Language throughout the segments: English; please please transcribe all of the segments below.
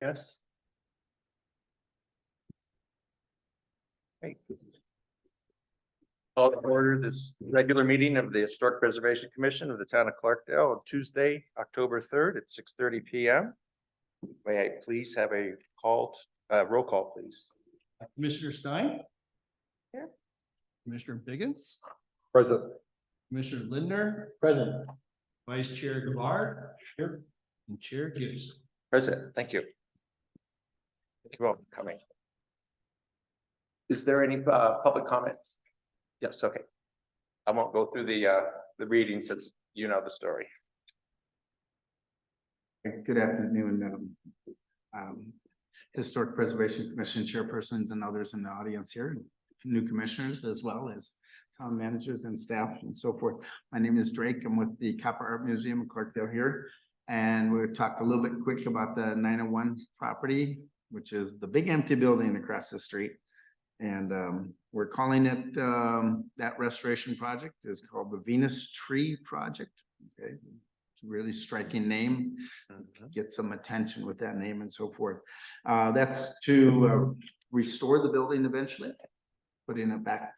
Yes. Great. Call to order this regular meeting of the Historic Preservation Commission of the town of Clarkdale on Tuesday, October 3rd at 6:30 p.m. May I please have a roll call, please? Commissioner Stein? Here. Commissioner Biggins? Present. Commissioner Lindner? Present. Vice Chair Gabbard? Here. And Chair Gibson. Present. Thank you. Thank you all for coming. Is there any public comment? Yes, okay. I won't go through the reading since you know the story. Good afternoon, Historic Preservation Commission chairpersons and others in the audience here, new commissioners as well as town managers and staff and so forth. My name is Drake. I'm with the Copper Art Museum in Clarkdale here. And we'll talk a little bit quick about the 901 property, which is the big empty building across the street. And we're calling it, that restoration project is called the Venus Tree Project. Okay, it's a really striking name. Get some attention with that name and so forth. That's to restore the building eventually, putting it back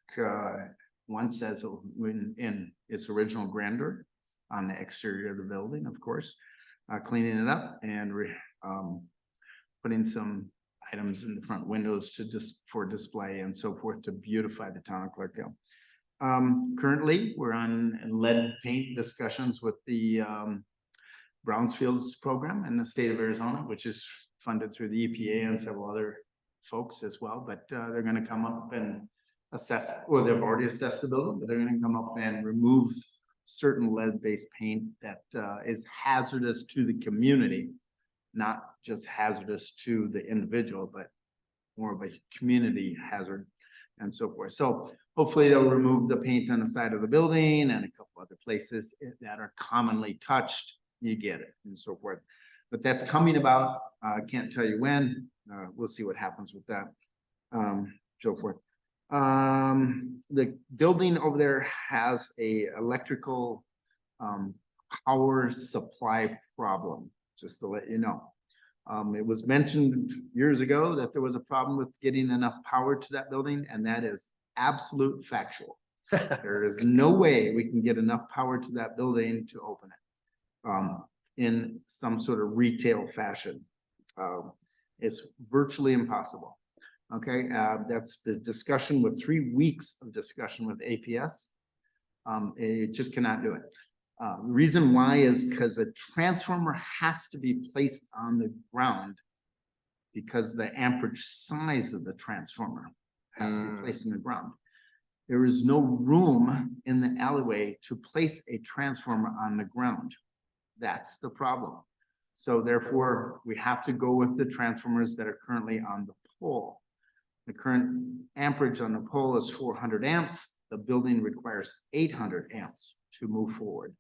once as in its original grandeur on the exterior of the building, of course, cleaning it up and putting some items in the front windows for display and so forth to beautify the town of Clarkdale. Currently, we're on lead paint discussions with the Brownsfields program in the state of Arizona, which is funded through the EPA and several other folks as well. But they're going to come up and assess, or they've already assessed the building, but they're going to come up and remove certain lead-based paint that is hazardous to the community, not just hazardous to the individual, but more of a community hazard and so forth. So hopefully they'll remove the paint on the side of the building and a couple other places that are commonly touched. You get it and so forth. But that's coming about. I can't tell you when. We'll see what happens with that. So forth. The building over there has a electrical power supply problem, just to let you know. It was mentioned years ago that there was a problem with getting enough power to that building, and that is absolute factual. There is no way we can get enough power to that building to open it in some sort of retail fashion. It's virtually impossible. Okay, that's the discussion with 3 weeks of discussion with APS. It just cannot do it. The reason why is because a transformer has to be placed on the ground because the amperage size of the transformer has to be placed in the ground. There is no room in the alleyway to place a transformer on the ground. That's the problem. So therefore, we have to go with the transformers that are currently on the pole. The current amperage on the pole is 400 amps. The building requires 800 amps to move forward.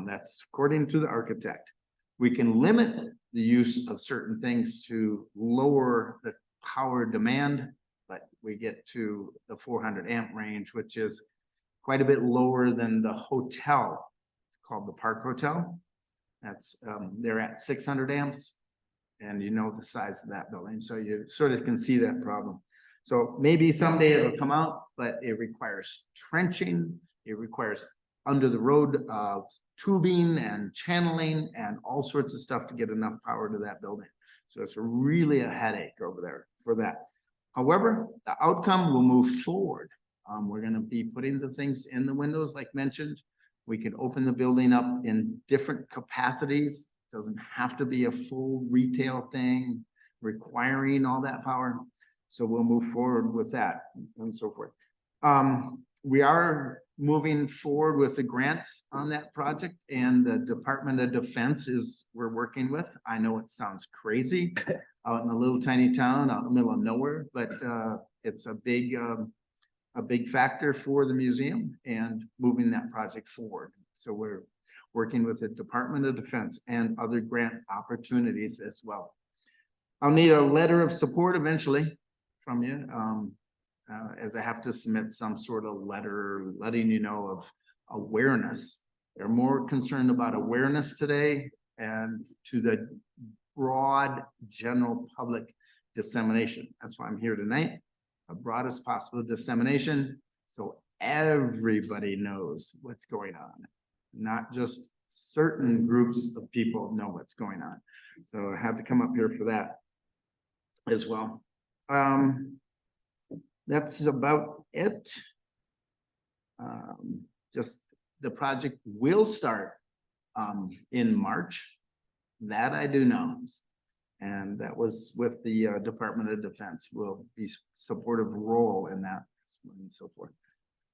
That's according to the architect. We can limit the use of certain things to lower the power demand, but we get to the 400 amp range, which is quite a bit lower than the hotel called the Park Hotel. That's they're at 600 amps, and you know the size of that building, so you sort of can see that problem. So maybe someday it'll come out, but it requires trenching. It requires under the road tubing and channeling and all sorts of stuff to get enough power to that building. So it's really a headache over there for that. However, the outcome will move forward. We're going to be putting the things in the windows like mentioned. We can open the building up in different capacities. It doesn't have to be a full retail thing requiring all that power. So we'll move forward with that and so forth. We are moving forward with the grants on that project, and the Department of Defense we're working with. I know it sounds crazy out in a little tiny town out in the middle of nowhere, but it's a big factor for the museum and moving that project forward. So we're working with the Department of Defense and other grant opportunities as well. I'll need a letter of support eventually from you, as I have to submit some sort of letter letting you know of awareness. They're more concerned about awareness today and to the broad general public dissemination. That's why I'm here tonight. The broadest possible dissemination, so everybody knows what's going on, not just certain groups of people know what's going on. So I had to come up here for that as well. That's about it. Just the project will start in March. That I do know. And that was with the Department of Defense will be supportive role in that and so forth.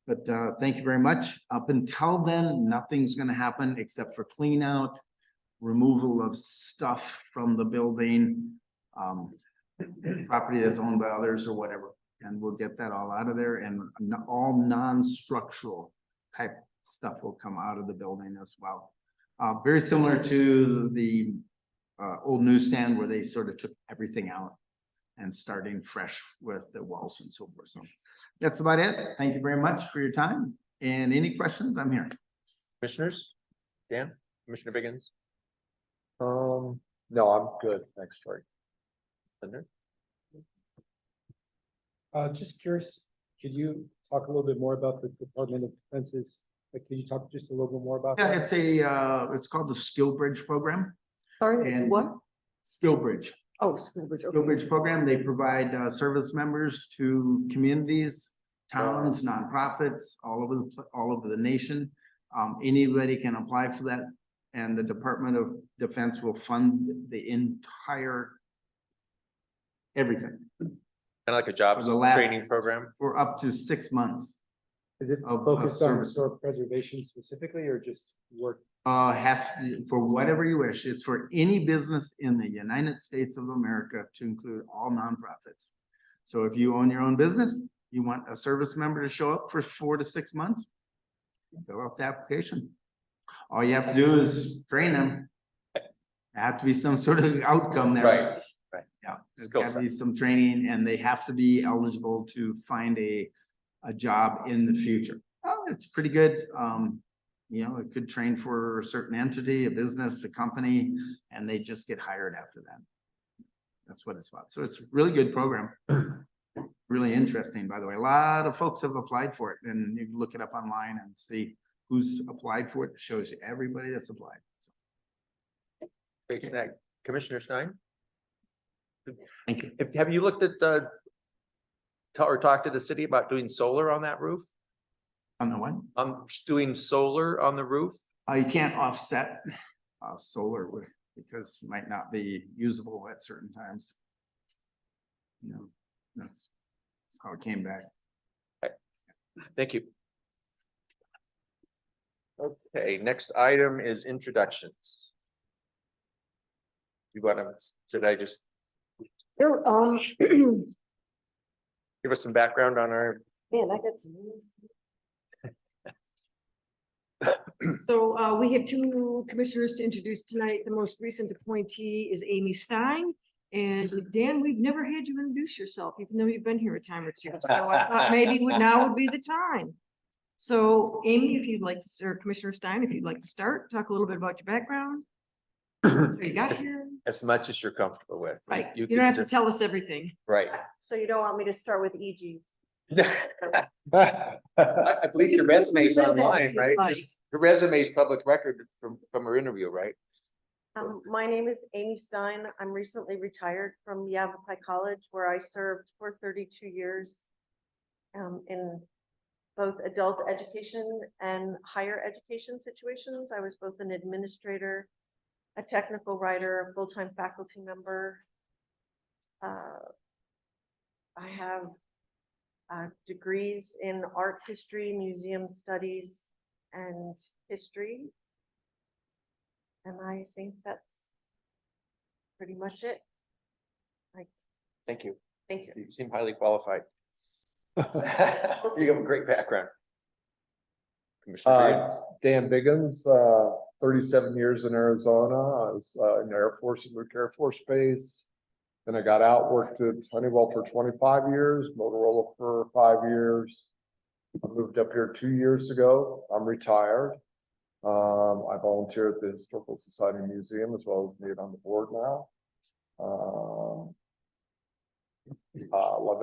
But thank you very much. Up until then, nothing's going to happen except for clean out, removal of stuff from the building, property that's owned by others or whatever. And we'll get that all out of there, and all non-structural type stuff will come out of the building as well. Very similar to the old newsstand where they sort of took everything out and starting fresh with the walls and so forth. So that's about it. Thank you very much for your time. And any questions, I'm here. Commissioners? Dan, Commissioner Biggins? No, I'm good. Thanks, Troy. Linda? Just curious, could you talk a little bit more about the Department of Defense's, like, can you talk just a little bit more about Yeah, that? it's called the Skill Bridge program. Sorry, And what? Skill Bridge. Oh, school bridge. Skill Bridge program, they provide service members to communities, towns, nonprofits, all over the nation. Anybody can apply for that, and the Department of Defense will fund the entire everything Kind of like a jobs For the lab. training program? For up to 6 months. Is it of focused on service. historic preservation specifically, or just work? For whatever you wish. It's for any business in the United States of America, to include all nonprofits. So if you own your own business, you want a service member to show up for 4 to 6 months, fill out the application. All you have to do is train them. There have to be some sort of outcome there. Right. Yeah, there's Skill got to be some training, and they have to be eligible to find a job in the future. Oh, it's pretty good. You know, it could train for a certain entity, a business, a company, and they just get hired after that. That's what it's about. So it's a really good program. Really interesting, by the way. A lot of folks have applied for it, and you can look it up online and see who's applied for it. It shows you everybody that's applied. So, Great snack. Commissioner Stein? thank you. Have you looked at or talked to the city about doing solar on that roof? On the one, Doing solar on the roof? you can't offset solar because it might not be usable at certain times. You know, that's how it came back. Thank you. Okay, next item is introductions. You want to, should I just There, give us some background on our, man, I got some news. So we have two commissioners to introduce tonight. The most recent appointee is Amy Stein. And Dan, we've never had you introduce yourself, even though you've been here a time or two. So I thought maybe now would be the time. So Amy, if you'd like to, or Commissioner Stein, if you'd like to start, talk a little bit about your background. How you got here, as much as you're comfortable with. right? You can don't have to just- tell us everything. Right. So you don't want me to start with EG? I believe your resume's You said that online, if you'd right? like. Your resume's public record from her interview, right? My name is Amy Stein. I'm recently retired from Yavapai College, where I served for 32 years in both adult education and higher education situations. I was both an administrator, a technical writer, a full-time faculty member. I have degrees in art history, museum studies, and history. And I think that's pretty much it. Thank you. Thank you. You seem highly qualified. You have a great background. Commissioner Biggins? Dan Biggins, 37 years in Arizona. I was in the Air Force and Luke Air Force Base. Then I got out, worked at Honeywell for 25 years, Motorola for 5 years. I moved up here 2 years ago. I'm retired. I volunteer at the Historical Society Museum as well as being on the board now. Love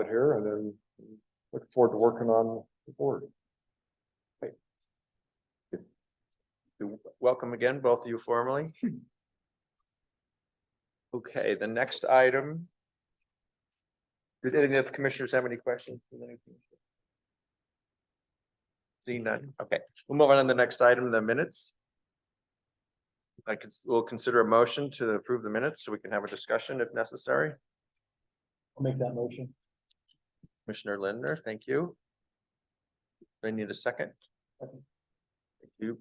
it here and then look forward to working on the board. Welcome again, both of you formally. Okay, the next item. Did any of the commissioners have any questions? See none. Okay, we'll move on to the next item, the minutes. We'll consider a motion to approve the minutes so we can have a discussion if necessary. I'll make that motion. Commissioner Lindner, thank you. Do I need a second? Thank you.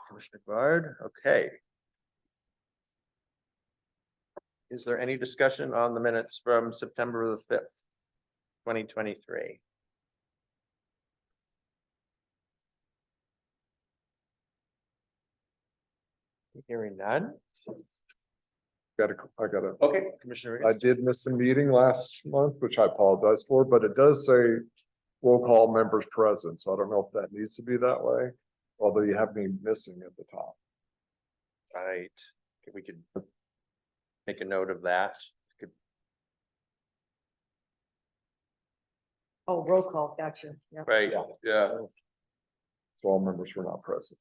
Commissioner Bard, okay. Is there any discussion on the minutes from September the 5th, 2023? Hearing none. I gotta, Okay, Commissioner. I did miss a meeting last month, which I apologize for, but it does say roll call members present, so I don't know if that needs to be that way. Although you have me missing at the top. Right, we could make a note of that. Oh, roll call, gotcha, yeah. Right, yeah. So all members were not present.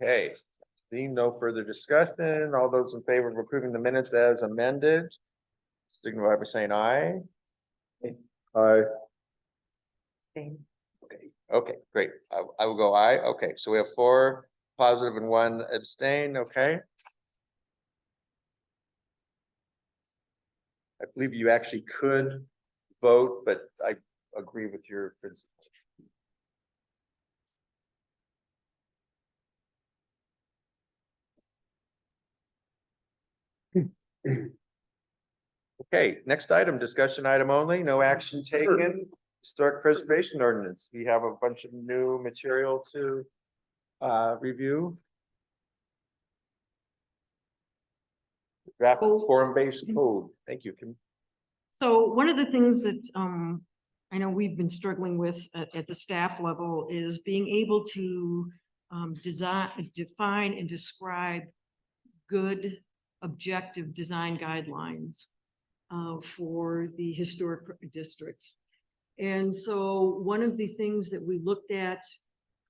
Okay, seeing no further discussion, all those in favor of approving the minutes as amended, signify by saying aye. I, Okay, great. I will go aye. Okay, so we have 4 positive and 1 abstain, okay? I believe you actually could vote, but I agree with your principle. Okay, next item, discussion item only, no action taken. Historic preservation ordinance. We have a bunch of new material to review. Draft form-based code. Thank you. So one of the things that I know we've been struggling with at the staff level is being able to define and describe good objective design guidelines for the historic districts. And so one of the things that we looked at,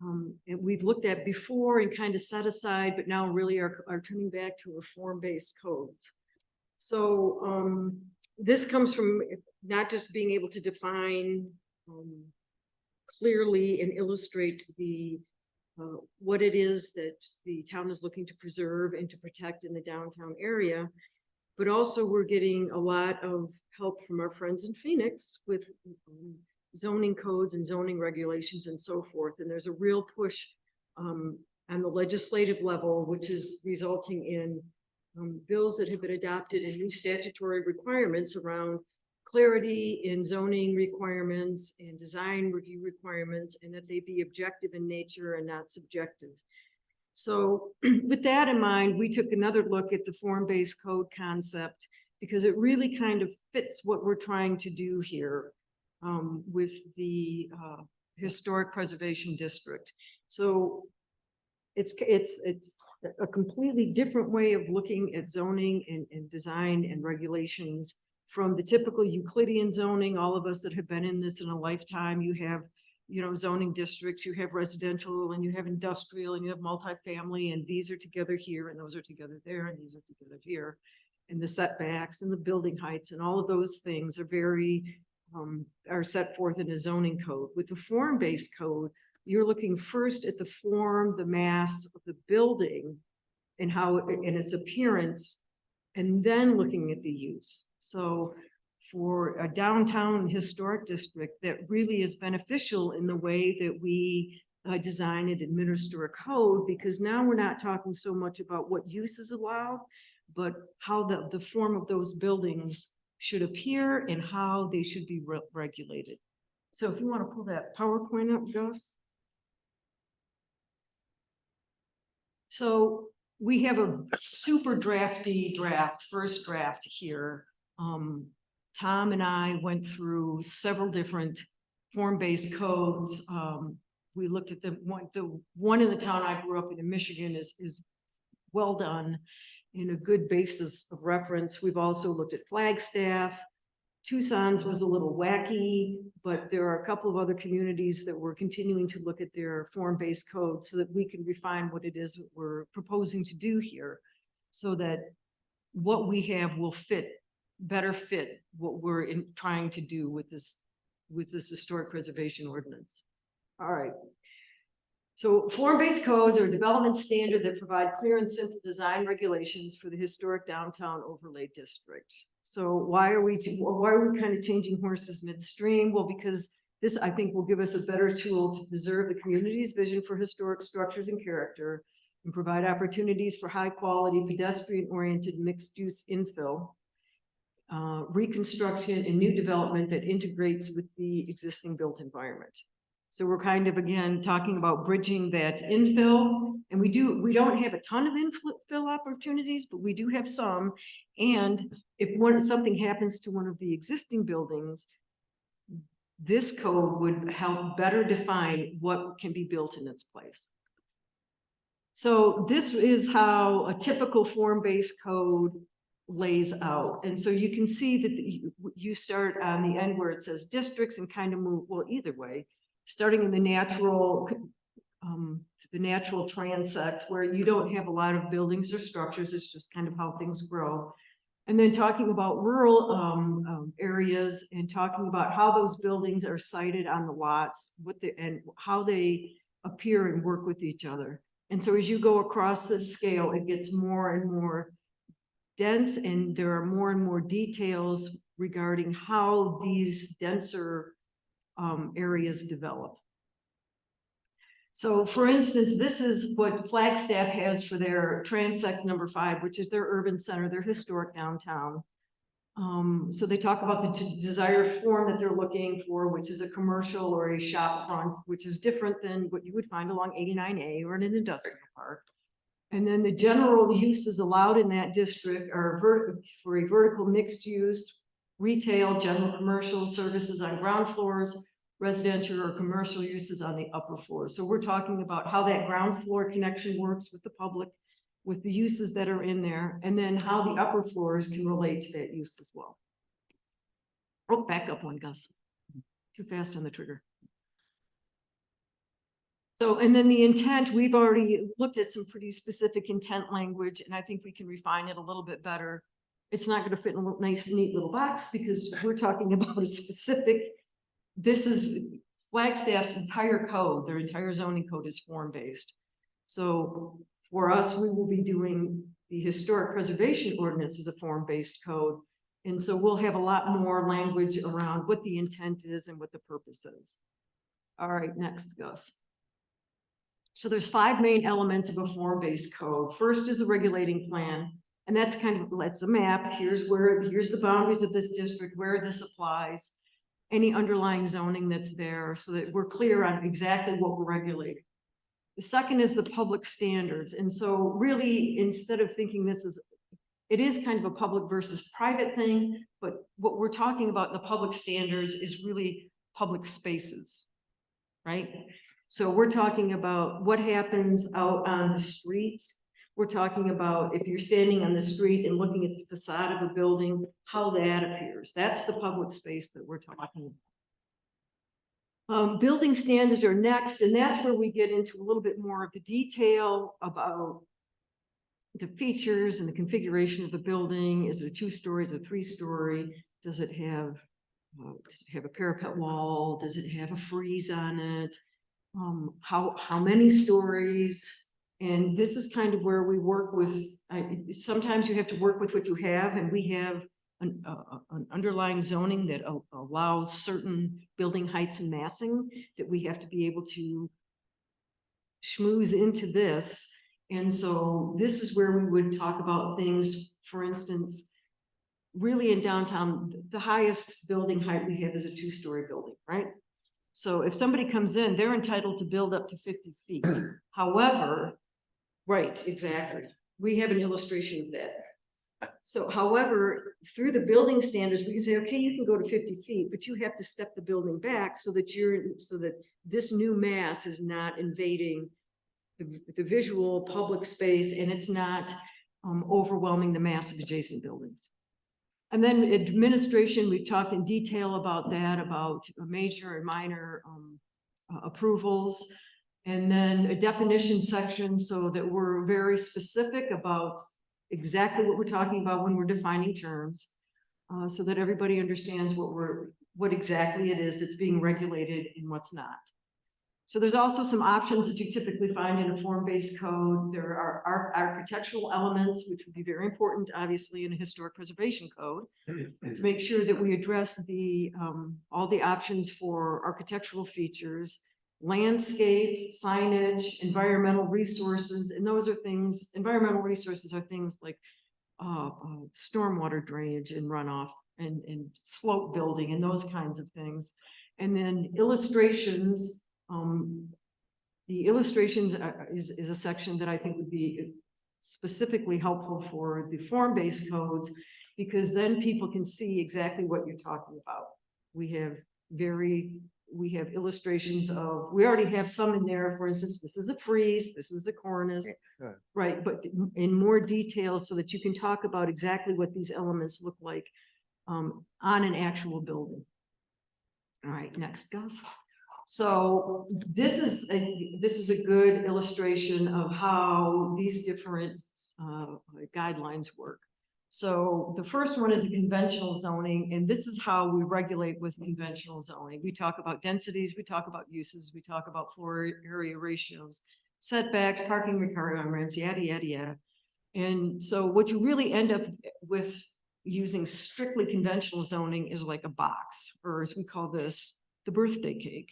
and we've looked at before and kind of set aside, but now really are turning back to reform-based codes. So this comes from not just being able to define clearly and illustrate the what it is that the town is looking to preserve and to protect in the downtown area, but also we're getting a lot of help from our friends in Phoenix with zoning codes and zoning regulations and so forth. And there's a real push on the legislative level, which is resulting in bills that have been adopted and new statutory requirements around clarity in zoning requirements and design review requirements, and that they be objective in nature and not subjective. So with that in mind, we took another look at the form-based code concept because it really kind of fits what we're trying to do here with the historic preservation district. So it's a completely different way of looking at zoning and design and regulations from the typical Euclidean zoning. All of us that have been in this in a lifetime, you have, you know, zoning districts, you have residential and you have industrial and you have multifamily, and these are together here and those are together there and these are together here. And the setbacks and the building heights and all of those things are very, are set forth in a zoning code. With the form-based code, you're looking first at the form, the mass of the building and how, and its appearance, and then looking at the use. So for a downtown historic district, that really is beneficial in the way that we design and administer a code, because now we're not talking so much about what use is allowed, but how the form of those buildings should appear and how they should be regulated. So if you want to pull that PowerPoint up, Gus. So we have a super drafty first draft here. Tom and I went through several different form-based codes. We looked at the one in the town I grew up in Michigan is well done and a good basis of reference. We've also looked at Flagstaff. Tucson's was a little wacky, but there are a couple of other communities that we're continuing to look at their form-based code so that we can refine what it is that we're proposing to do here, so that what we have will better fit what we're trying to do with this historic preservation ordinance. All right. So form-based codes are a development standard that provide clear and simple design regulations for the historic downtown overlay district. So why are we kind of changing horses midstream? Well, because this, I think, will give us a better tool to preserve the community's vision for historic structures and character and provide opportunities for high quality pedestrian-oriented mixed-use infill, reconstruction and new development that integrates with the existing built environment. So we're kind of, again, talking about bridging that infill, and we don't have a ton of infill opportunities, but we do have some. And if something happens to one of the existing buildings, this code would help better define what can be built in its place. So this is how a typical form-based code lays out. And so you can see that you start on the end where it says districts and kind of move, well, either way, starting in the natural transect where you don't have a lot of buildings or structures. It's just kind of how things grow. And then talking about rural areas and talking about how those buildings are sited on the lots, and how they appear and work with each other. And so as you go across this scale, it gets more and more dense, and there are more and more details regarding how these denser areas develop. So for instance, this is what Flagstaff has for their transect number 5, which is their urban center, their historic downtown. So they talk about the desired form that they're looking for, which is a commercial or a shop front, which is different than what you would find along 89A or in an industrial park. And then the general uses allowed in that district are for a vertical mixed use, retail, general commercial services on ground floors, residential or commercial uses on the upper floor. So we're talking about how that ground floor connection works with the public, with the uses that are in there, and then how the upper floors can relate to that use as well. Oh, back up one, Gus. Too fast on the trigger. So, and then the intent, we've already looked at some pretty specific intent language, and I think we can refine it a little bit better. It's not going to fit in a nice, neat little box because we're talking about a specific. This is Flagstaff's entire code. Their entire zoning code is form-based. So for us, we will be doing the historic preservation ordinance as a form-based code. And so we'll have a lot more language around what the intent is and what the purpose is. All right, next, Gus. So there's 5 main elements of a form-based code. First is the regulating plan. And that's kind of, that's a map. Here's the boundaries of this district, where this applies, any underlying zoning that's there, so that we're clear on exactly what we're regulating. The second is the public standards. And so really, instead of thinking it is kind of a public versus private thing, but what we're talking about in the public standards is really public spaces, right? So we're talking about what happens out on the street. We're talking about if you're standing on the street and looking at the facade of a building, how that appears. That's the public space that we're talking about. Building standards are next, and that's where we get into a little bit more of the detail about the features and the configuration of the building. Is it a 2-story, is it a 3-story? Does it have a parapet wall? Does it have a frieze on it? How many stories? And this is kind of where we work with, sometimes you have to work with what you have, and we have an underlying zoning that allows certain building heights and massing that we have to be able to schmooze into this. And so this is where we would talk about things, for instance, really in downtown, the highest building height we have is a 2-story building, right? So if somebody comes in, they're entitled to build up to 50 feet. However, Right, exactly. We have an illustration of that. So however, through the building standards, we can say, okay, you can go to 50 feet, but you have to step the building back so that this new mass is not invading the visual public space, and it's not overwhelming the mass of adjacent buildings. And then administration, we've talked in detail about that, about major and minor approvals. And then a definition section so that we're very specific about exactly what we're talking about when we're defining terms. So that everybody understands what exactly it is that's being regulated and what's not. So there's also some options that you typically find in a form-based code. There are architectural elements, which would be very important, obviously, in a historic preservation code, to make sure that we address all the options for architectural features, landscape, signage, environmental resources, and those are things, environmental resources are things like stormwater drainage and runoff and slope building and those kinds of things. And then illustrations. The illustrations is a section that I think would be specifically helpful for the form-based codes, because then people can see exactly what you're talking about. We have illustrations of, we already have some in there. For instance, this is a frieze, this is the cornice, right? But in more detail so that you can talk about exactly what these elements look like on an actual building. All right, next, Gus. So this is a good illustration of how these different guidelines work. So the first one is a conventional zoning, and this is how we regulate with conventional zoning. We talk about densities, we talk about uses, we talk about floor area ratios, setbacks, parking requirements, yada, yada, yada. And so what you really end up with using strictly conventional zoning is like a box, or as we call this, the birthday cake.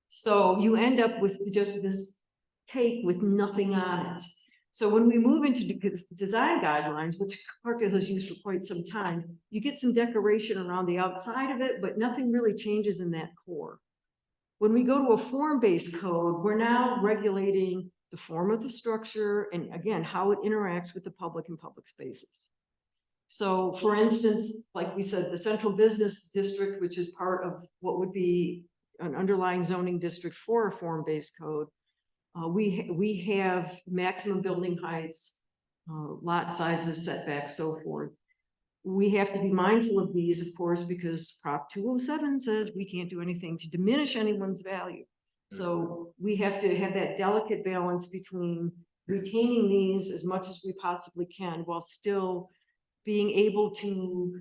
So you end up with just this cake with nothing on it. So when we move into design guidelines, which Clarkdale has used for quite some time, you get some decoration around the outside of it, but nothing really changes in that core. When we go to a form-based code, we're now regulating the form of the structure and, again, how it interacts with the public and public spaces. So for instance, like we said, the central business district, which is part of what would be an underlying zoning district for a form-based code, we have maximum building heights, lot sizes, setbacks, so forth. We have to be mindful of these, of course, because Prop 207 says we can't do anything to diminish anyone's value. So we have to have that delicate balance between retaining these as much as we possibly can while still being able to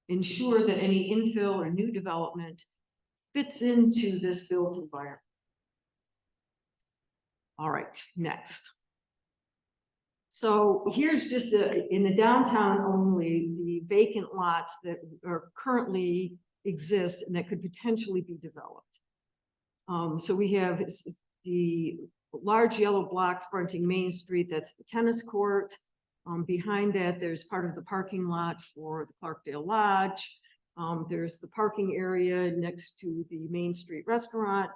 ensure that any infill or new development fits into this built environment. All right, next. So here's just in the downtown only, the vacant lots that are currently exist and that could potentially be developed. So we have the large yellow block fronting Main Street, that's the tennis court. Behind that, there's part of the parking lot for the Clarkdale Lodge. There's the parking area next to the Main Street restaurant.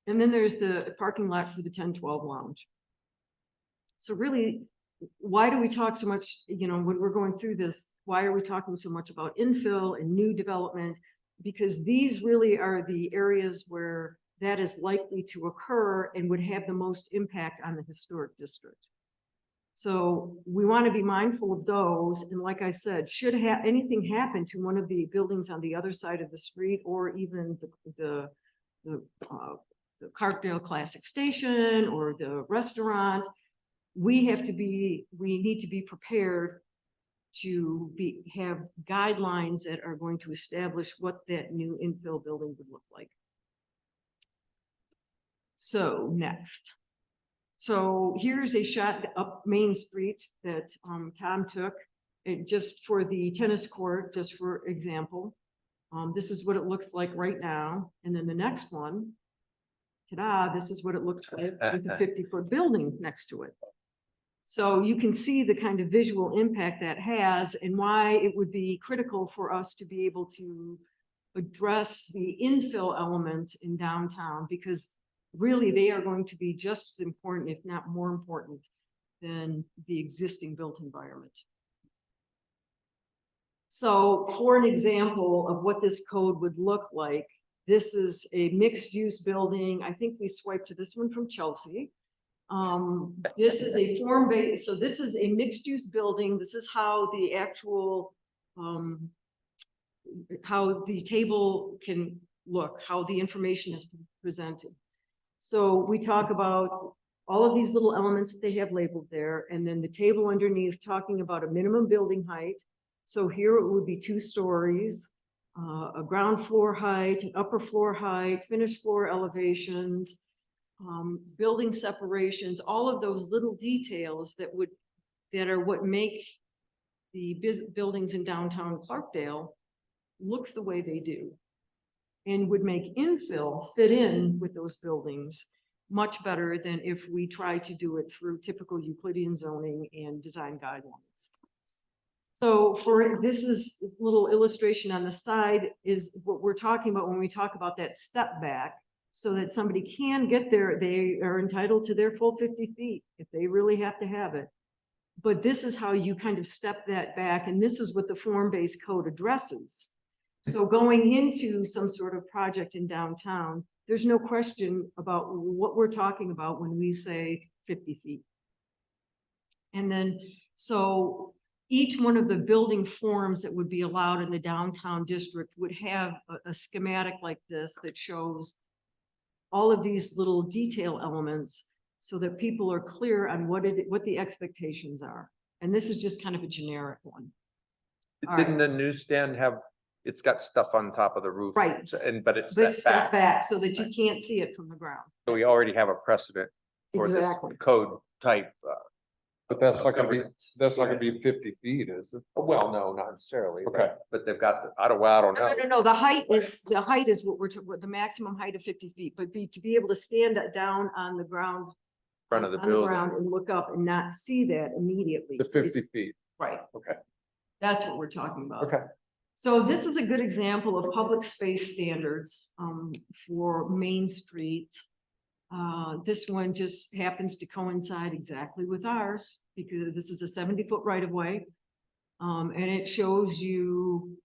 And then there's the parking lot for the 1012 Lounge. So really, why do we talk so much, when we're going through this, why are we talking so much about infill and new development? Because these really are the areas where that is likely to occur and would have the most impact on the historic district. So we want to be mindful of those. And like I said, should anything happen to one of the buildings on the other side of the street, or even the Clarkdale Classic Station or the restaurant, we need to be prepared to have guidelines that are going to establish what that new infill building would look like. So next. So here's a shot up Main Street that Tom took just for the tennis court, just for example. This is what it looks like right now. And then the next one, ta-da, this is what it looks like with the 50-foot building next to it. So you can see the kind of visual impact that has and why it would be critical for us to be able to address the infill elements in downtown, because really, they are going to be just as important, if not more important, than the existing built environment. So for an example of what this code would look like, this is a mixed-use building. I think we swiped to this one from Chelsea. This is a form-based, so this is a mixed-use building. This is how the actual, how the table can look, how the information is presented. So we talk about all of these little elements that they have labeled there, and then the table underneath talking about a minimum building height. So here it would be 2 stories, a ground floor height, an upper floor height, finished floor elevations, building separations, all of those little details that are what make the buildings in downtown Clarkdale look the way they do, and would make infill fit in with those buildings much better than if we try to do it through typical Euclidean zoning and design guidelines. So for this is a little illustration on the side is what we're talking about when we talk about that step back, so that somebody can get there. They are entitled to their full 50 feet if they really have to have it. But this is how you kind of step that back, and this is what the form-based code addresses. So going into some sort of project in downtown, there's no question about what we're talking about when we say 50 feet. And then, so each one of the building forms that would be allowed in the downtown district would have a schematic like this that shows all of these little detail elements so that people are clear on what the expectations are. And this is just kind of a generic one. All Didn't right. the newsstand have, it's got stuff on top of the roof? Right. But it's But set step back. back so that you can't see it from the ground. So we already have a precedent for this Exactly. code type. But that's not gonna be, governance. that's not gonna be 50 feet, is it? Well, no, not necessarily. Okay. But they've got, I don't know. No, the height is what what the maximum height of 50 feet, but to be able to stand down on the ground. Front of the on building. ground and look up and not see that immediately. The 50 is- feet, Right. okay, That's what we're talking about. okay. So this is a good example of public space standards for Main Street. This one just happens to coincide exactly with ours because this is a 70-foot right of way. And it shows you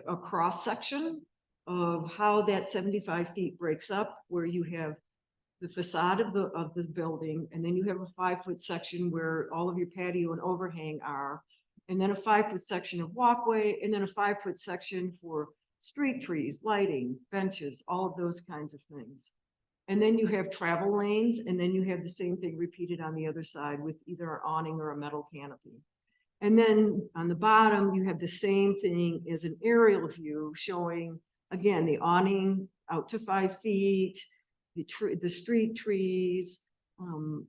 a cross section of how that 75 feet breaks up, where you have the facade of the building, and then you have a 5-foot section where all of your patio and overhang are, and then a 5-foot section of walkway, and then a 5-foot section for street trees, lighting, benches, all of those kinds of things. And then you have travel lanes, and then you have the same thing repeated on the other side with either an awning or a metal canopy. And then on the bottom, you have the same thing as an aerial view showing, again, the awning out to 5 feet, the street trees, and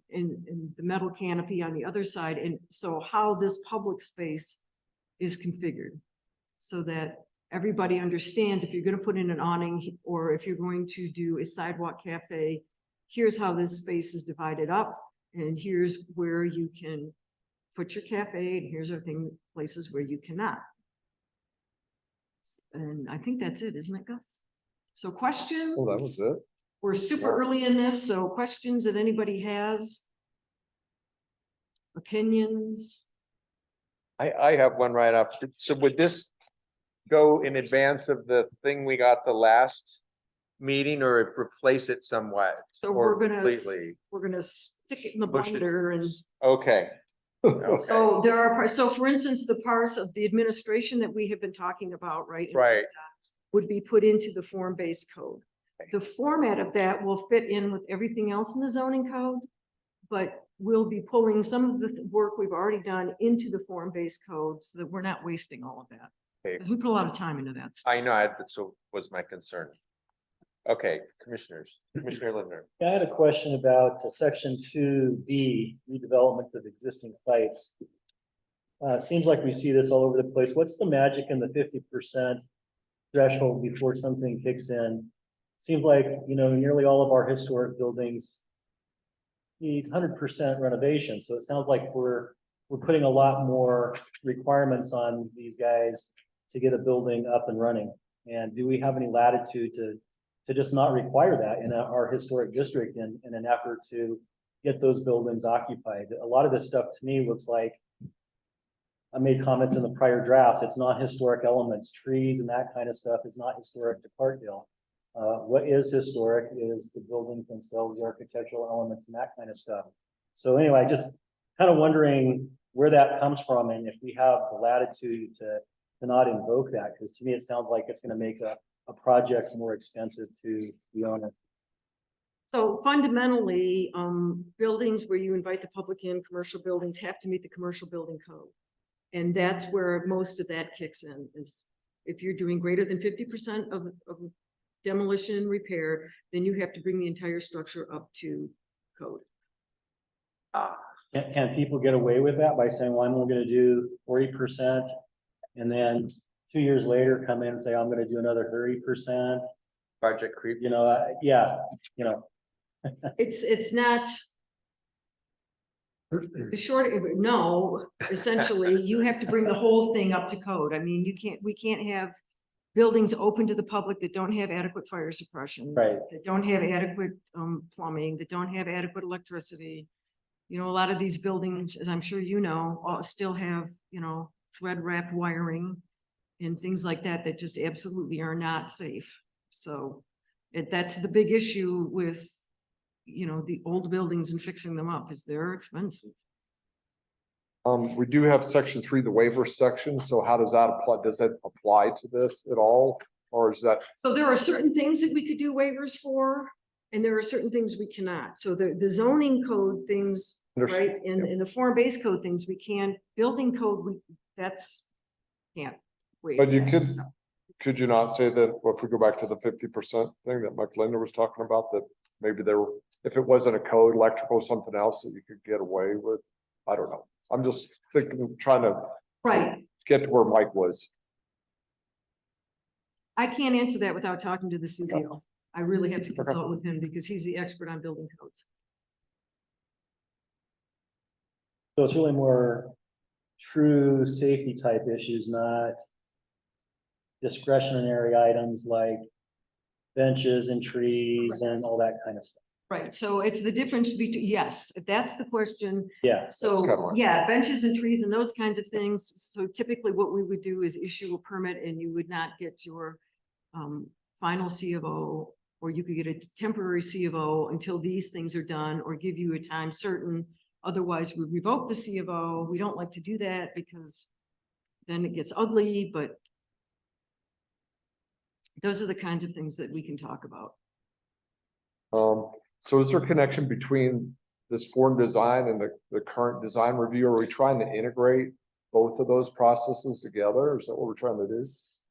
the metal canopy on the other side. And so how this public space is configured so that everybody understands if you're going to put in an awning or if you're going to do a sidewalk cafe, here's how this space is divided up, and here's where you can put your cafe, and here's places where you cannot. And I think that's it, isn't it, Gus? So questions? Well, that was it. We're super early in this, so questions that anybody has? Opinions? I have one right up. So would this go in advance of the thing we got the last meeting, or replace it somewhat? So or we're completely gonna stick it in the push it? blender and. Okay. Okay. So there are, so for instance, the parts of the administration that we have been talking about, right? Right. Would be put into the form-based code. The format of that will fit in with everything else in the zoning code, but we'll be pulling some of the work we've already done into the form-based code so that we're not wasting all of that. Okay. Because we put a lot of time into that stuff. I know, that's what was my concern. Okay, commissioners, Commissioner Lindner. I had a question about section 2B, redevelopment of existing sites. Seems like we see this all over the place. What's the magic in the 50% threshold before something kicks in? Seems like, nearly all of our historic buildings need 100% renovation. So it sounds like we're putting a lot more requirements on these guys to get a building up and running. And do we have any latitude to to just not require that in our historic district in an effort to get those buildings occupied. A lot of this stuff to me looks like, I made comments in the prior drafts, it's not historic elements, trees and that kind of stuff is not historic to Parkdale. What is historic is the buildings themselves, the architectural elements and that kind of stuff. So anyway, just kind of wondering where that comes from and if we have the latitude to not invoke that, because to me, it sounds like it's going to make a project more expensive to the owner. So fundamentally, buildings where you invite the public in, commercial buildings have to meet the commercial building code. And that's where most of that kicks in, is if you're doing greater than 50% of demolition repair, then you have to bring the entire structure up to code. Can people get away with that by saying, well, I'm only going to do 40%, and then 2 years later come in and say, I'm going to do another 30%? Project creep. You know, yeah, you know. It's not. The short, no, essentially, you have to bring the whole thing up to code. I mean, we can't have buildings open to the public that don't have adequate fire suppression. Right. That don't have adequate plumbing, that don't have adequate electricity. You know, a lot of these buildings, as I'm sure you know, still have, you know, thread wrapped wiring and things like that, that just absolutely are not safe. So that's the big issue with, you know, the old buildings and fixing them up, is they're expensive. We do have section 3, the waiver section. So how does that apply? Does that apply to this at all? Or is that? So there are certain things that we could do waivers for, and there are certain things we cannot. So the zoning code things, right, in the form-based code things, we can. Building code, that's can't waive. But you could you not say that, well, if we go back to the 50% thing that Mike Linder was talking about, that maybe there were, if it wasn't a code, electrical, something else that you could get away with? I don't know. I'm just thinking, trying to get to where Mike was. I can't answer that without talking to the CEO. I really have to consult with him because he's the expert on building codes. So it's really more true safety type issues, not discretionary items like benches and trees and all that kind of stuff. Right, so it's the difference between, yes, if that's the question. Yeah. So, yeah, benches and trees and those kinds of things. So typically what we would do is issue a permit and you would not get your final C of O, or you could get a temporary C of O until these things are done, or give you a time certain. Otherwise, we revoke the C of O. We don't like to do that because then it gets ugly, but those are the kinds of things that we can talk about. So is there a connection between this form design and the current design review? Are we trying to integrate both of those processes together? Is that what we're trying to do?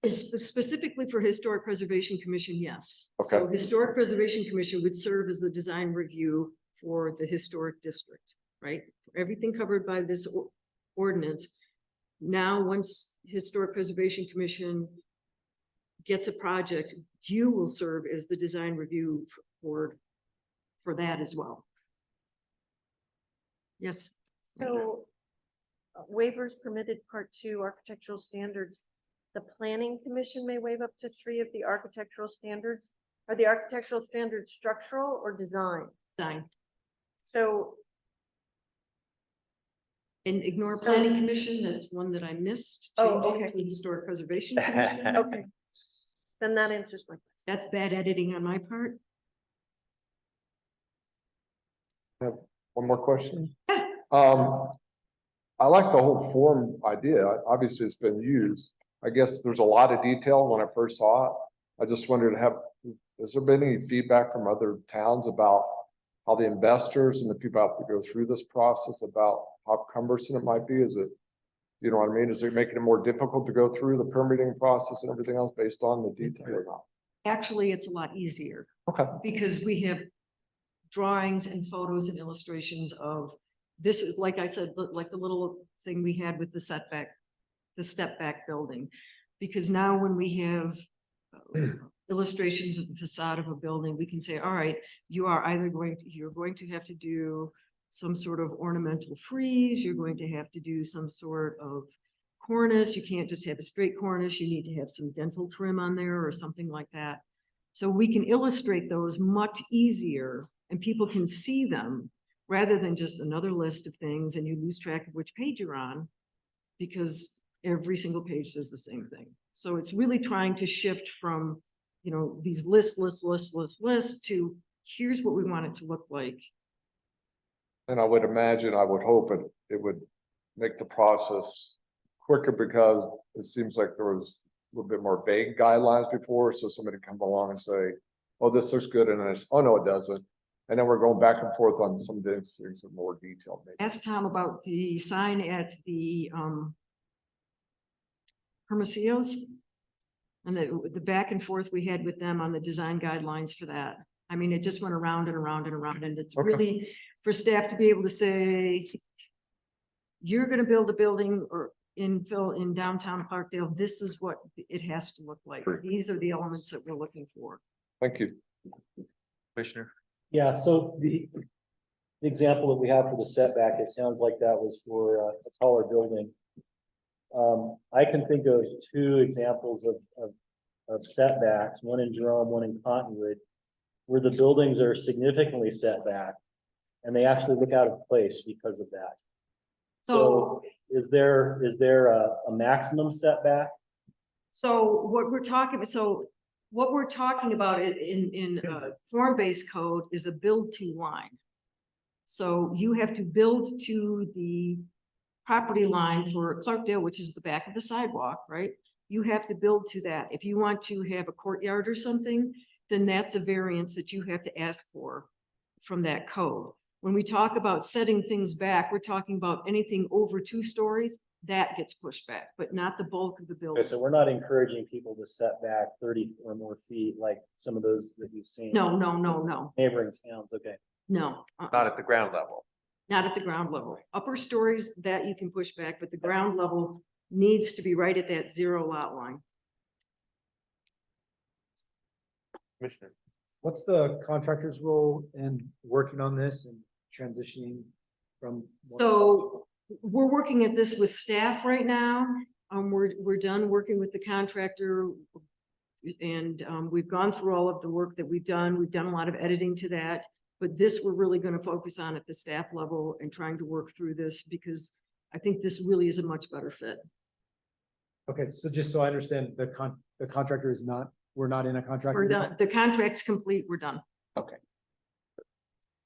Specifically for Historic Preservation Commission, yes. Okay. So Historic Preservation Commission would serve as the design review for the historic district, right? Everything covered by this ordinance. Now, once Historic Preservation Commission gets a project, you will serve as the design review for that as well. Yes. So waivers permitted, part 2, architectural standards. The planning commission may waive up to 3 of the architectural standards. Are the architectural standards structural or design? Design. So. And ignore planning commission, that's one that I missed. Oh, Change it okay. to Historic Preservation Commission. Okay. Then that answers my question. That's bad editing on my part. One more question. I like the whole form idea. Obviously, it's been used. I guess there's a lot of detail when I first saw it. I just wondered, has there been any feedback from other towns about how the investors and the people have to go through this process, about how cumbersome it might be? Is it, you know what I mean? Is it making it more difficult to go through the permitting process and everything else based on the detail or not? Actually, it's a lot easier. Okay. Because we have drawings and photos and illustrations of, this is, like I said, like the little thing we had with the setback, the step back building. Because now when we have illustrations of the facade of a building, we can say, all right, you're going to have to do some sort of ornamental frieze. You're going to have to do some sort of cornice. You can't just have a straight cornice. You need to have some dental trim on there or something like that. So we can illustrate those much easier and people can see them rather than just another list of things and you lose track of which page you're on because every single page says the same thing. So it's really trying to shift from, you know, these lists to here's what we want it to look like. And I would imagine, I would hope it would make the process quicker because it seems like there was a little bit more vague guidelines before, so somebody come along and say, oh, this looks good, and then it's, oh, no, it doesn't. And then we're going back and forth on some of these things in more detail. Maybe. Ask Tom about the sign at the Hermosillos and the back and forth we had with them on the design guidelines for that. I mean, it just went around and around and around, and it's Okay. really for staff to be able to say, you're gonna build a building or infill in downtown Clarkdale, this is what it has to look like. Great. These are the elements that we're looking for. Thank you. Commissioner. Yeah, so the example that we have for the setback, it sounds like that was for a taller building. I can think of two examples of setbacks, one in Jerome, one in Cottonwood, where the buildings are significantly set back and they actually look out of place because of that. So is there a maximum setback? So what we're talking about in form-based code is a build to line. So you have to build to the property line for Clarkdale, which is the back of the sidewalk, right? You have to build to that. If you want to have a courtyard or something, then that's a variance that you have to ask for from that code. When we talk about setting things back, we're talking about anything over 2 stories, that gets pushed back, but not the bulk of the building. Okay, so we're not encouraging people to set back 30 or more feet like some of those that you've seen. No. Neighboring towns, okay. No. Not at the ground level. Not at the ground level. Upper stories that you can push back, but the ground level needs to be right at that 0 lot line. Commissioner. What's the contractor's role in working on this and transitioning from? So we're working at this with staff right now. We're done working with the contractor. And we've gone through all of the work that we've done. We've done a lot of editing to that. But this we're really going to focus on at the staff level and trying to work through this because I think this really is a much better fit. Okay, so just so I understand, the contractor is not, we're not in a contract. We're done. The contract's complete. We're done. Okay.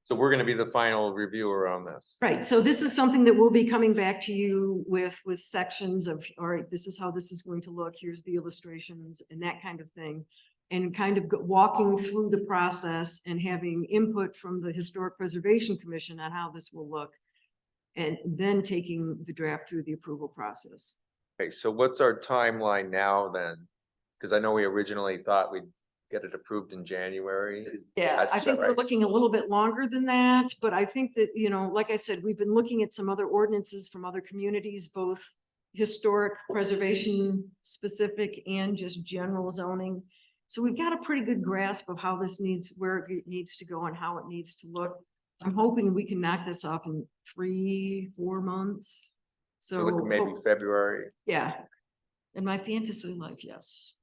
So we're gonna be the final reviewer on this. Right. So this is something that we'll be coming back to you with sections of, all right, this is how this is going to look. Here's the illustrations and that kind of thing. And kind of walking through the process and having input from the Historic Preservation Commission on how this will look. And then taking the draft through the approval process. Okay, so what's our timeline now then? Because I know we originally thought we'd get it approved in January. Yeah, That's I think we're right. looking a little bit longer than that, but I think that, you know, like I said, we've been looking at some other ordinances from other communities, both historic preservation specific and just general zoning. So we've got a pretty good grasp of how this needs, where it needs to go and how it needs to look. I'm hoping we can knock this off in 3-4 months. So look, maybe February. Yeah. In my fantasy life, yes.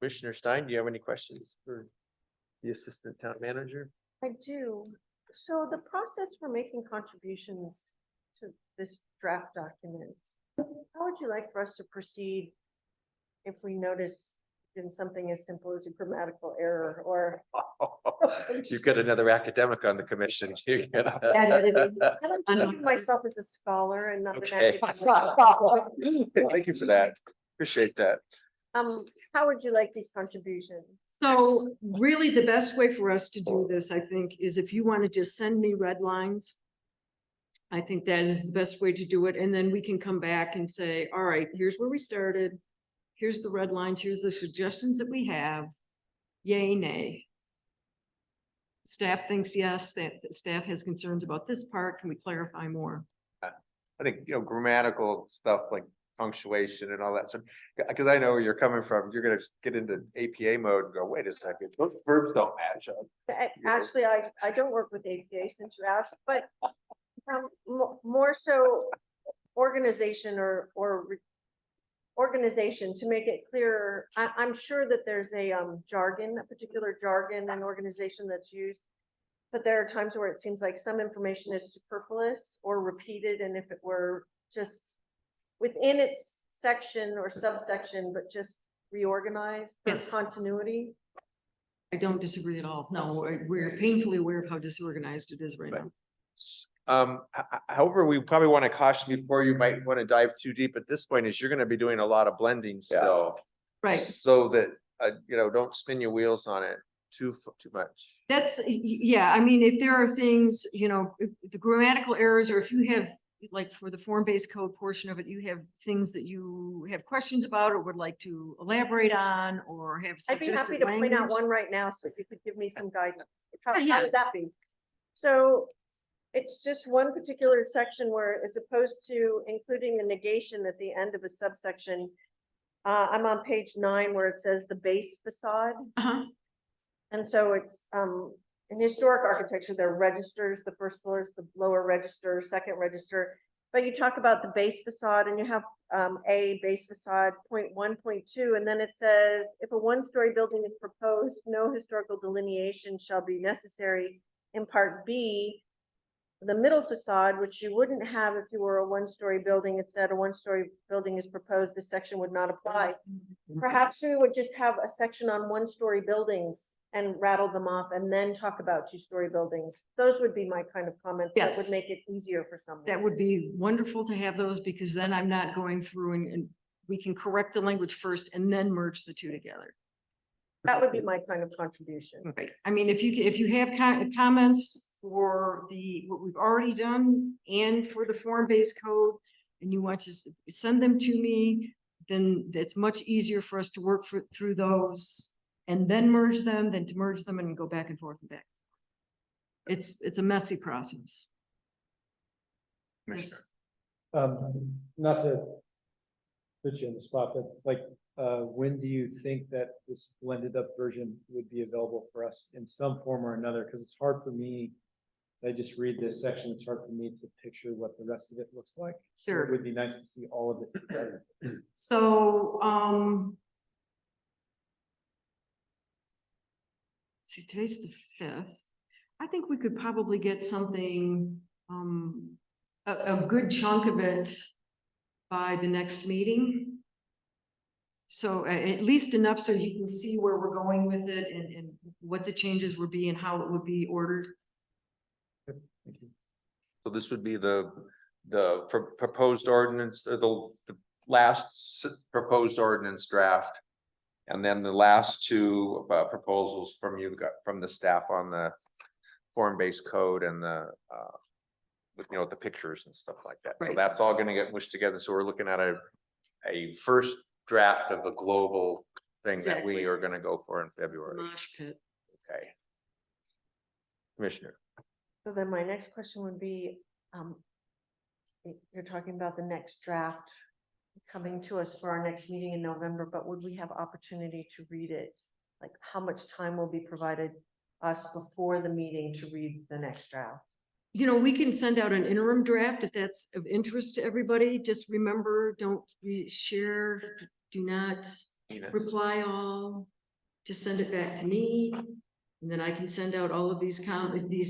Commissioner Stein, do you have any questions for the Assistant Town Manager? I do. So the process for making contributions to this draft document, how would you like for us to proceed if we notice in something as simple as a grammatical error or? You've got another academic on the commission. You're gonna- Bad editing. I'm thinking of myself as a scholar and not an Okay. academic. Thank you for that. Appreciate that. How would you like these contributions? So really the best way for us to do this, I think, is if you want to just send me red lines. I think that is the best way to do it. And then we can come back and say, all right, here's where we started. Here's the red lines. Here's the suggestions that we have. Yay, nay. Staff thinks yes, staff has concerns about this part. Can we clarify more? I think, you know, grammatical stuff like punctuation and all that. So, because I know where you're coming from, you're gonna get into APA mode and go, wait a second, those verbs don't match up. Actually, I don't work with APA since you asked, but more so, organization organization to make it clearer. I'm sure that there's a jargon, a particular jargon and organization that's used. But there are times where it seems like some information is superfluous or repeated, and if it were just within its section or subsection, but just reorganized for Yes. continuity. I don't disagree at all. No, we're painfully aware of how disorganized it is right Right. now. However, we probably want to caution before you might want to dive too deep at this point is you're going to be doing a lot of blending still. Right. So that, don't spin your wheels on it too much. That's, yeah, I mean, if there are things, if the grammatical errors, or if you have, like for the form-based code portion of it, you have things that you have questions about or would like to elaborate on or have I'd be happy suggested to point out language. one right now, so if you could give me some guidance. How, Yeah. how would that be? So it's just one particular section where, as opposed to including the negation at the end of a subsection, I'm on page 9 where it says the base facade. Uh-huh. And so it's, in historic architecture, there are registers, the first floor is the lower register, second register. But you talk about the base facade and you have a base facade, point 1, point 2, and then it says, if a one-story building is proposed, no historical delineation shall be necessary. In part B, the middle facade, which you wouldn't have if you were a one-story building, it said a one-story building is proposed, this section would not apply. Perhaps we would just have a section on one-story buildings and rattle them off and then talk about two-story buildings. Those would be my kind of comments that Yes. would make it easier for someone. That would be wonderful to have those, because then I'm not going through and we can correct the language first and then merge the two together. That would be my kind of contribution. Right. I mean, if you have comments for what we've already done and for the form-based code, and you want to send them to me, then it's much easier for us to work through those and then merge them than to merge them and go back and forth and back. It's a messy process. Yes. Not to put you on the spot, but like, when do you think that this blended up version would be available for us in some form or another? Because it's hard for me. I just read this section. It's hard for me to picture what the rest of it looks like. So Sure. it would be nice to see all of it. So, see, today's the 5th. I think we could probably get something, a good chunk of it by the next meeting. So at least enough so you can see where we're going with it and what the changes would be and how it would be ordered. Thank you. So this would be the proposed ordinance, the last proposed ordinance draft. And then the last two proposals from the staff on the form-based code and the with the pictures and stuff like that. So Right. that's all gonna get mushed together. So we're looking at a first draft of the global thing that we Exactly. are gonna go for in February. Mosh pit. Okay. Commissioner. So then my next question would be, you're talking about the next draft coming to us for our next meeting in November, but would we have opportunity to read it? Like, how much time will be provided us before the meeting to read the next draft? We can send out an interim draft if that's of interest to everybody. Just remember, don't share, do not reply all. Just send it back to me. And then I can send out all of these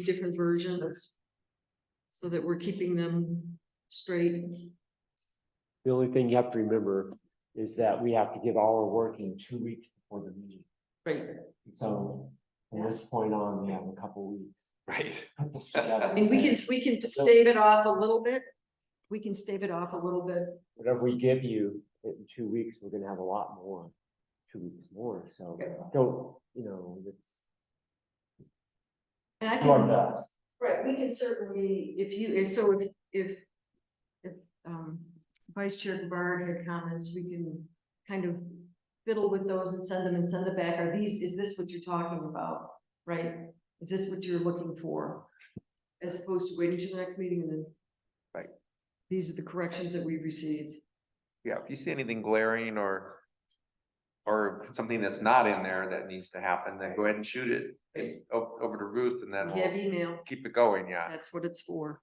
different versions. So that we're keeping them straight. The only thing you have to remember is that we have to give all our work in 2 weeks before the meeting. Right. So from this point on, we have a couple weeks. Right. Put this together. I mean, we can stave it off a little bit. We can stave it off a little bit. Whatever we give you in 2 weeks, we're gonna have a lot more, 2 weeks more, so Okay. don't, it's And I do our can, best. right, we can certainly, if Vice Chair Bard had comments, we can kind of fiddle with those and send it back. Is this what you're talking about? Right? Is this what you're looking for? As opposed to waiting till the next meeting and then. Right. These are the corrections that we've received. Yeah, if you see anything glaring or something that's not in there that needs to happen, then go ahead and shoot it over to Ruth and then We have we'll email. keep it going. Yeah. That's what it's for.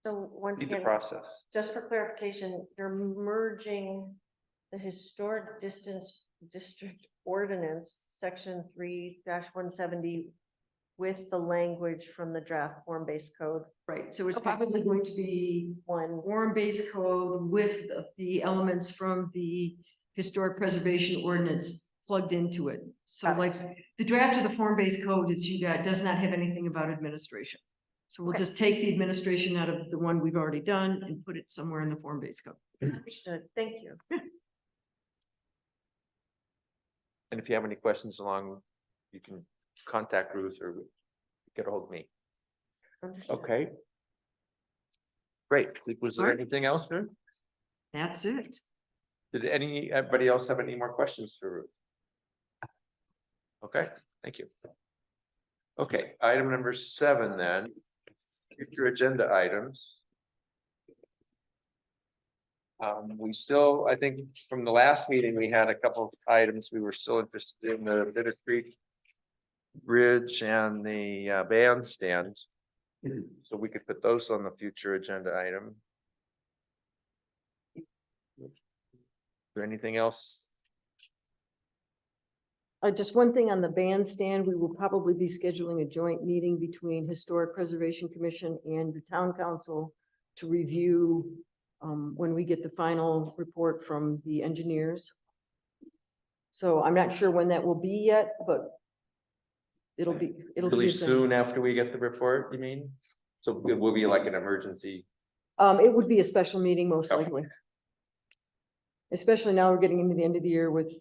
So once Need the again, process. just for clarification, you're merging the historic distance district ordinance, section 3-170 with the language from the draft form-based code. Right, so it's Okay. probably going to be One, form-based code with the elements from the historic preservation ordinance plugged into it. So Got it. like the draft of the form-based code that you got does not have anything about administration. So we'll Okay. just take the administration out of the one we've already done and put it somewhere in the form-based code. understood. Thank you. And if you have any questions along, you can contact Ruth or get a hold of me. Understood. Okay. Great. Was there Alright. anything else, sir? That's it. Did anybody else have any more questions for Ruth? Okay, thank you. Okay, item number 7 then, future agenda items. We still, I think from the last meeting, we had a couple of items. We were still interested in the Bitter Creek Bridge and the bandstand. So we could put those on the future agenda item. Is there anything else? Just one thing on the bandstand, we will probably be scheduling a joint meeting between Historic Preservation Commission and the Town Council to review when we get the final report from the engineers. So I'm not sure when that will be yet, but it'll be Really a thing. soon after we get the report, you mean? So it will be like an emergency. It would be a special meeting most Okay. likely. Especially now we're getting into the end of the year with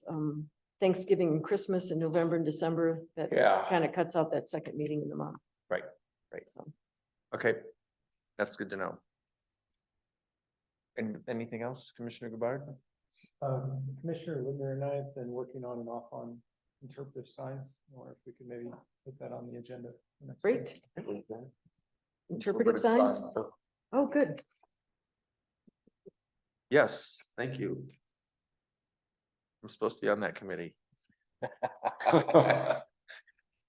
Thanksgiving and Christmas in November and December. That Yeah. kind of cuts out that second meeting in the month. Right. So. Okay, that's good to know. And anything else, Commissioner Goodbar? Commissioner Linder and I have been working on and off on interpretive signs, or if we could maybe put that on the agenda. for next week. Great. Interpretive signs? Oh, good. Yes, thank you. I'm supposed to be on that committee.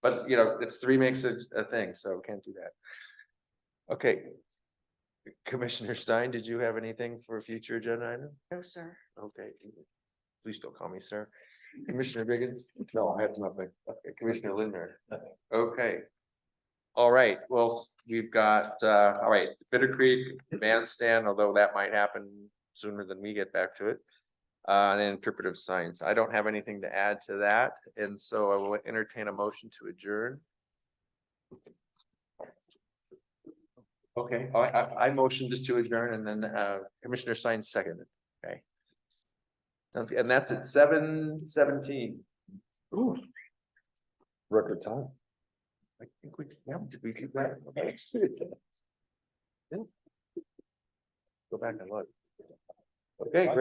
But, you know, it's 3 makes a thing, so can't do that. Okay. Commissioner Stein, did you have anything for a future agenda item? No, sir. Okay. Please don't call me sir. Commissioner Biggins? No, I have nothing. Okay, Commissioner Lindner? Okay. All right, well, we've got, all right, Bitter Creek bandstand, although that might happen sooner than we get back to it. And then interpretive science. I don't have anything to add to that, and so I will entertain a motion to adjourn. Okay, I motioned just to adjourn, and then Commissioner Science seconded. Okay. Sounds good. And that's at 7:17. Ooh. Record time. I think we, yeah, did we do that? Okay. Yeah. Go back and look. Okay, great.